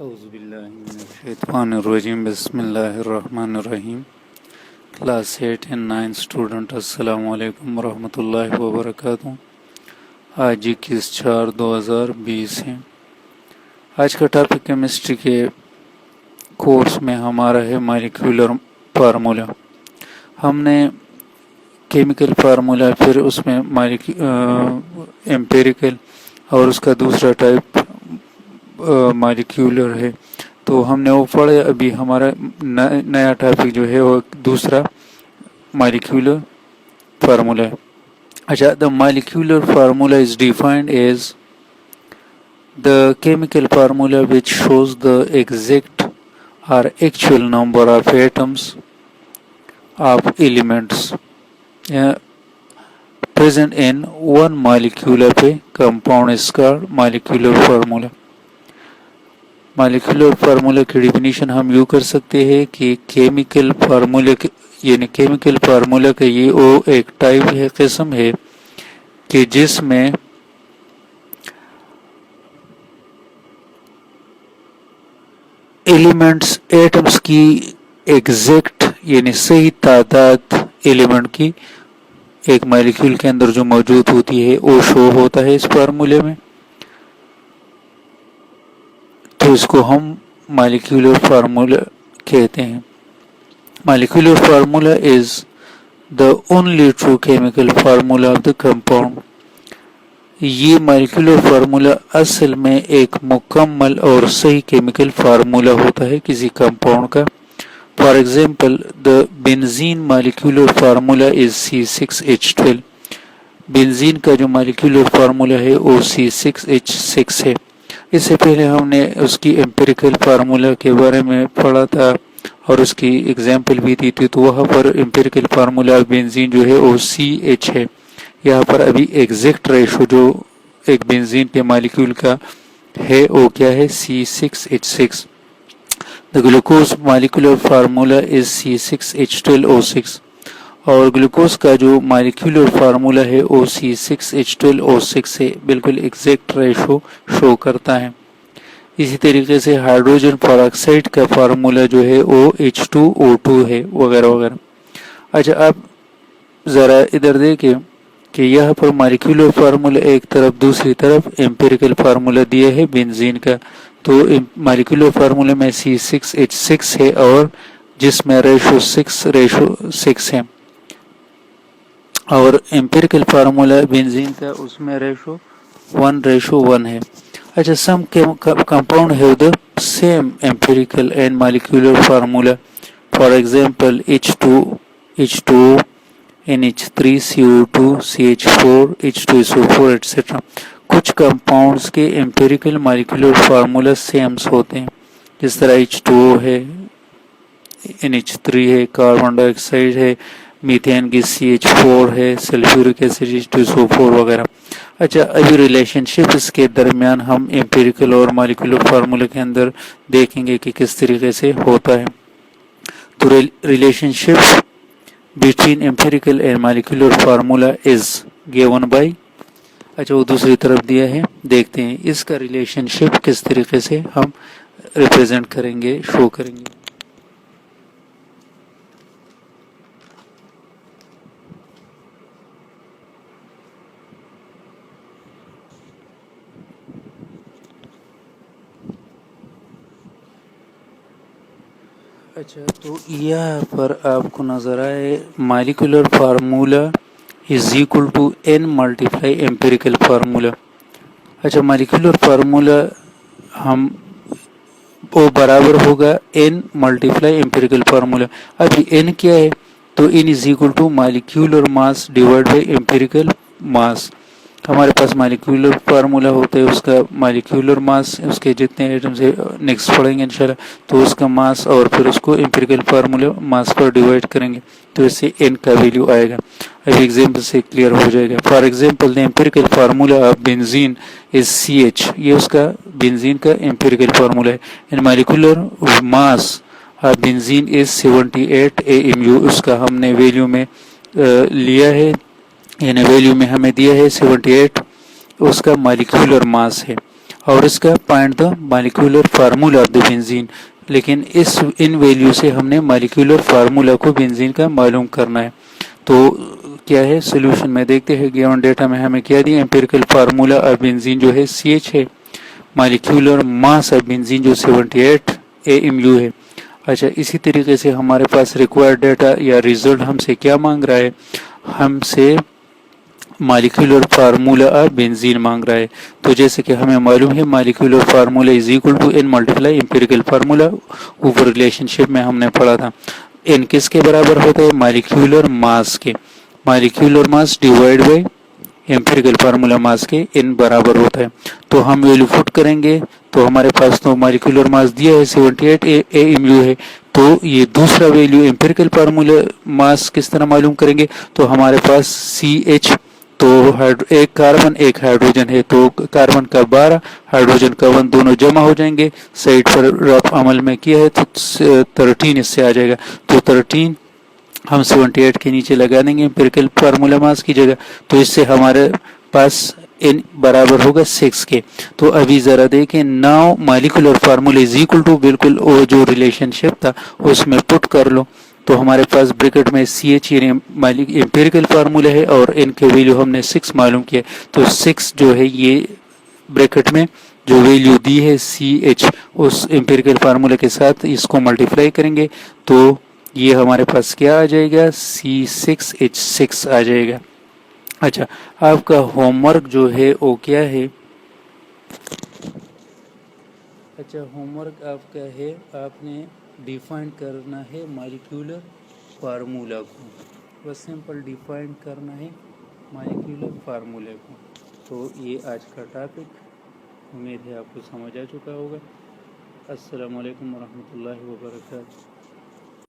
اعوذ باللہ من الشیطان الرجیم بسم اللہ الرحمن الرحیم کلاس 8 and 9 اسٹوڈنٹ السلام علیکم ورحمۃ اللہ وبرکاتہ۔ آج 21/4/2020 ہے۔ آج کا ٹاپک کیمسٹری کے کورس میں ہمارا ہے مالیکولر فارمولا۔ ہم نے کیمیکل فارمولا، پھر اس میں ایمپیریکل اور اس کا دوسرا ٹائپ مالیکولر ہے، تو ہم نے وہ پڑھے۔ ابھی ہمارا نیا ٹاپک جو ہے وہ دوسرا مالیکولر فارمولا ہے۔ اچھا، the molecular formula is defined as the chemical formula which shows the exact or actual number of atoms of elements present in one molecule of a compound is called molecular formula۔ Molecular formula کی definition ہم یوں کر سکتے ہیں کہ chemical formula یعنی chemical formula کا یہ وہ ایک ٹائپ ہے، قسم ہے کہ جس میں ایلیمنٹس ایٹمس کی ایگزیکٹ یعنی صحیح تعداد ایلیمنٹ کی ایک مالیکول کے اندر جو موجود ہوتی ہے وہ شو ہوتا ہے اس فارمولے میں، تو اس کو ہم مالیکولر فارمولا کہتے ہیں۔ Molecular formula is the only true chemical formula of the compound۔ یہ مالیکولر فارمولا اصل میں ایک مکمل اور صحیح کیمیکل فارمولا ہوتا ہے کسی کمپاؤنڈ کا۔ For example the benzene molecular formula is C6H12۔ بنزین کا جو مالیکولر فارمولا ہے وہ C6H6 ہے۔ اس سے پہلے ہم نے اس کی ایمپیریکل فارمولا کے بارے میں پڑھا تھا اور اس کی اگزامپل بھی دی تھی، تو وہاں پر ایمپیریکل فارمولا بنزین جو ہے وہ CH ہے۔ یہاں پر ابھی ایگزیکٹ ریشو جو ایک بنزین کے مالیکول کا ہے وہ کیا ہے، C6H6۔ The glucose molecular formula is C6H12O6 اور گلوکوز کا جو مالیکولر فارمولا ہے وہ C6H12O6 سے بالکل ایگزیکٹ ریشو شو کرتا ہے۔ اسی طریقے سے ہائیڈروجن پر آکسائڈ کا فارمولا جو ہے وہ H2O2 ہے، وغیرہ وغیرہ۔ اچھا، آپ ذرا ادھر دیکھیں کہ یہاں پر مالیکولر فارمولا ایک طرف، دوسری طرف ایمپیریکل فارمولا دیا ہے بنزین کا، تو مالیکولر فارمولا میں C6H6 ہے اور جس میں ریشو 6 ہے، اور ایمپیریکل فارمولا بنزین کا اس میں ریشو 1:1 ہے۔ اچھا، some compound have the same empirical and molecular formula. For example, H2O, NH3CO2, CH4, H2SO4 etc. کچھ کمپاؤنڈز کے ایمپیریکل مالیکولر فارمولا سیمس ہوتے ہیں، جس طرح H2O ہے، NH3 ہے، کاربن ڈائی آکسائڈ ہے، میتھین کی CH4 ہے، سلفیورک ایسڈ H2SO4 وغیرہ۔ اچھا، ابھی ریلیشن شپ اس کے درمیان ہم ایمپیریکل اور مالیکولر فارمولا کے اندر دیکھیں گے کہ کس طریقے سے ہوتا ہے۔ تو relationship between empirical and molecular formula is given by, اچھا وہ دوسری طرف دیا ہے، دیکھتے ہیں اس کا ریلیشن شپ کس طریقے سے ہم ریپرزینٹ کریں گے، شو کریں گے۔ اچھا، تو یہاں پر آپ کو نظر آئے molecular formula is equal to n multiply empirical formula. اچھا، مالیکولر فارمولا ہم وہ برابر ہوگا n ملٹیپلائی ایمپیریکل فارمولا۔ ابھی n کیا ہے، تو n is equal to molecular mass divide by empirical mass. ہمارے پاس مالیکولر فارمولا ہوتا ہے، اس کا مالیکولر ماس، اس کے جتنے ایٹمز ہے نیکسٹ پڑھیں گے انشاءاللہ، تو اس کا ماس اور پھر اس کو ایمپیریکل فارمولا ماس پر ڈیوائڈ کریں گے تو اس سے n کا ویلیو آئے گا۔ ابھی ایگزامپل سے کلیئر ہو جائے گا۔ For example, the empirical formula of benzene is CH، یہ اس کا بنزین کا ایمپیریکل فارمولا ہے۔ ان molecular mass of benzene is 78 AMU، اس کا ہم نے ویلیو میں لیا ہے، یعنی ویلیو میں ہمیں دیا ہے 78، اس کا مالیکولر ماس ہے۔ اور اس کا find the molecular formula of the benzene. لیکن ان ویلیو سے ہم نے مالیکولر فارمولا کو بنزین کا معلوم کرنا ہے. تو کیا ہے سولوشن میں دیکھتے ہیں گیون ڈیٹا میں ہمیں کیا دیا امپیریکل فارمولا آف بنزین جو ہے CH ہے, مالیکولر ماس آف بنزین جو 78 AMU ہے. اچھا اسی طریقے سے ہمارے پاس ریکوائرڈ ڈیٹا یا ریزلٹ ہم سے کیا مانگ رہا ہے, ہم سے مالیکولر فارمولا آف بنزین مانگ رہا ہے. تو جیسے کہ ہمیں معلوم ہے molecular formula is equal to n multiply empirical formula, اوپر ریلیشن شپ میں ہم نے پڑھا تھا. n کس کے برابر ہوتا ہے, مالیکولر ماس کے, molecular mass divide by empirical formula mass کے n برابر ہوتا ہے. تو ہم ویلو پٹ کریں گے تو ہمارے پاس تو مالیکولر ماس دیا ہے 78 AMU ہے. تو یہ دوسرا ویلیو امپیریکل فارمولا ماس کس طرح معلوم کریں گے, تو ہمارے پاس CH, تو ایک کاربن ایک ہائیڈروجن ہے, تو کاربن کا 12 ہائیڈروجن کا 1 دونوں جمع ہو جائیں گے. سائڈ پر رف عمل میں کیا ہے تو 13 اس سے آ جائے گا. تو 13 ہم 78 کے نیچے لگا دیں گے امپیریکل فارمولا ماس کی جگہ, تو اس سے ہمارے پاس n برابر ہوگا 6 کے. تو ابھی ذرا دیکھیں now molecular formula is equal to, بالکل وہ جو ریلیشن شپ تھا اس میں پٹ کر لو. تو ہمارے پاس بریکٹ میں CH امپیریکل فارمولا ہے اور n کے ویلیو ہم نے 6 معلوم کیا. تو 6 جو ہے یہ بریکٹ میں جو ویلیو دی ہے CH اس امپیریکل فارمولا کے ساتھ اس کو ملٹیپلائی کریں گے تو یہ ہمارے پاس کیا آ جائے گا, C6H6 آ جائے گا. اچھا آپ کا ہوم ورک جو ہے وہ کیا ہے, اچھا ہوم ورک آپ کا ہے, آپ نے ڈیفائن کرنا ہے مالیکولر فارمولا کو, بس سمپل ڈیفائن کرنا ہے مالیکولر فارمولے کو. تو یہ آج کا ٹاپک, امید ہے آپ کو سمجھ آ چکا ہوگا. السلام علیکم ورحمۃ اللہ وبرکاتہ.